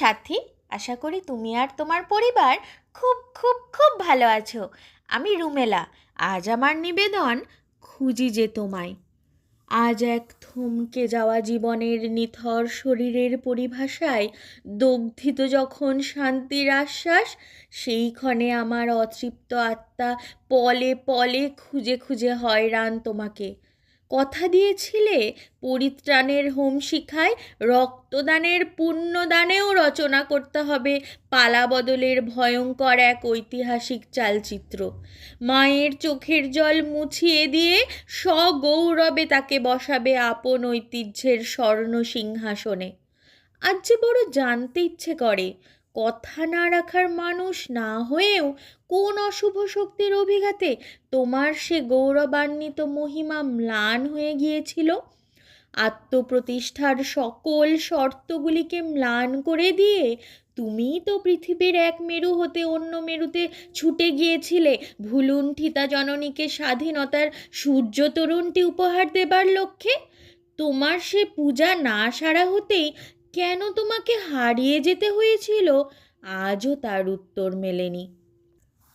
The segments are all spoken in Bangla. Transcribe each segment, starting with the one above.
সাথী, আশা করি তুমি আর তোমার পরিবার খুব খুব খুব ভালো আছো। আমি রুমেলা। আজ আমার নিবেদন, খুঁজি যে তোমায়। আজ এক থমকে যাওয়া জীবনের নিথর শরীরের পরিভাষায় দগ্ধিত যখন শান্তির আশ্বাস, সেইক্ষণে আমার অতৃপ্ত আত্মা পলে পলে খুঁজে খুঁজে হয়রান তোমাকে। কথা দিয়েছিলে পরিত্রাণের হোম শিখায় রক্তদানের পুণ্যদানেও রচনা করতে হবে পালা বদলের ভয়ঙ্কর এক ঐতিহাসিক চালচিত্র। মায়ের চোখের জল মুছিয়ে দিয়ে সগৌরবে তাকে বসাবে আপন ঐতিহ্যের স্বর্ণ সিংহাসনে। আজ যে বড় জানতে ইচ্ছে করে, কথা না রাখার মানুষ না হয়েও কোন অশুভ শক্তির অভিঘাতে তোমার সে গৌরবান্বিত মহিমা ম্লান হয়ে গিয়েছিল। আত্মপ্রতিষ্ঠার সকল শর্তগুলিকে ম্লান করে দিয়ে তুমিই তো পৃথিবীর এক মেরু হতে অন্য মেরুতে ছুটে গিয়েছিলে ভুলুণ্ঠিতা জননীকে স্বাধীনতার সূর্য তরুণটি উপহার দেবার লক্ষ্যে। তোমার সে পূজা না সারা হতেই কেন তোমাকে হারিয়ে যেতে হয়েছিল, আজও তার উত্তর মেলেনি।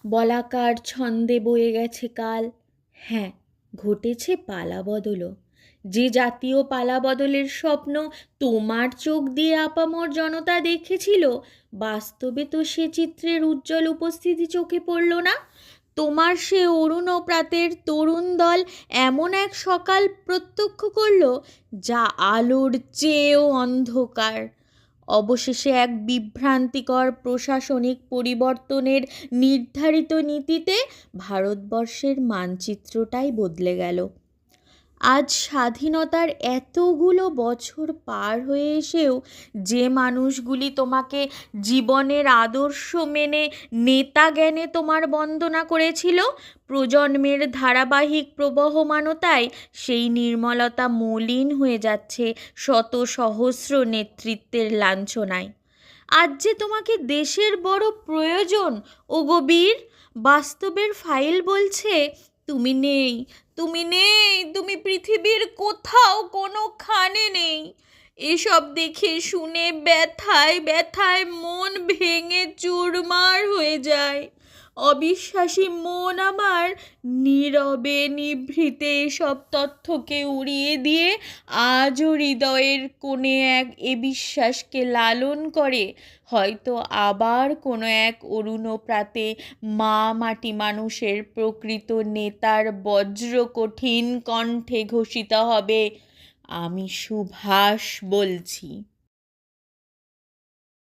বলাকার ছন্দে বয়ে গেছে কাল। হ্যাঁ, ঘটেছে পালা বদলও। যে জাতীয় পালা বদলের স্বপ্ন তোমার চোখ দিয়ে আপামর জনতা দেখেছিল, বাস্তবে তো সে চিত্রের উজ্জ্বল উপস্থিতি চোখে পড়ল না। তোমার সে অরুণ প্রাতের তরুণ দল এমন এক সকাল প্রত্যক্ষ করল যা আলোর চেয়েও অন্ধকার। অবশেষে এক বিভ্রান্তিকর প্রশাসনিক পরিবর্তনের নির্ধারিত নীতিতে ভারতবর্ষের মানচিত্রটাই বদলে গেল। আজ স্বাধীনতার এতগুলো বছর পার হয়ে এসেও যে মানুষগুলি তোমাকে জীবনের আদর্শ মেনে নেতা জ্ঞানে তোমার বন্দনা করেছিল, প্রজন্মের ধারাবাহিক প্রবহমানতায় সেই নির্মলতা মলিন হয়ে যাচ্ছে শত সহস্র নেতৃত্বের লাঞ্ছনায়। আজ যে তোমাকে দেশের বড় প্রয়োজন, ওগো বীর, বাস্তবের ফাইল বলছে তুমি নেই, তুমি নেই, তুমি পৃথিবীর কোথাও কোনোখানে নেই। এসব দেখে শুনে ব্যথায় ব্যথায় মন ভেঙে চুরমার হয়ে যায়। অবিশ্বাসী মন আমার নীরবে নিভৃতে এসব তথ্যকে উড়িয়ে দিয়ে আজও হৃদয়ের কোণে এক এ বিশ্বাসকে লালন করে, হয়তো আবার কোনো এক অরুণ প্রাতে মা মাটি মানুষের প্রকৃত নেতার বজ্র কঠিন কণ্ঠে ঘোষিত হবে, আমি সুভাষ বলছি।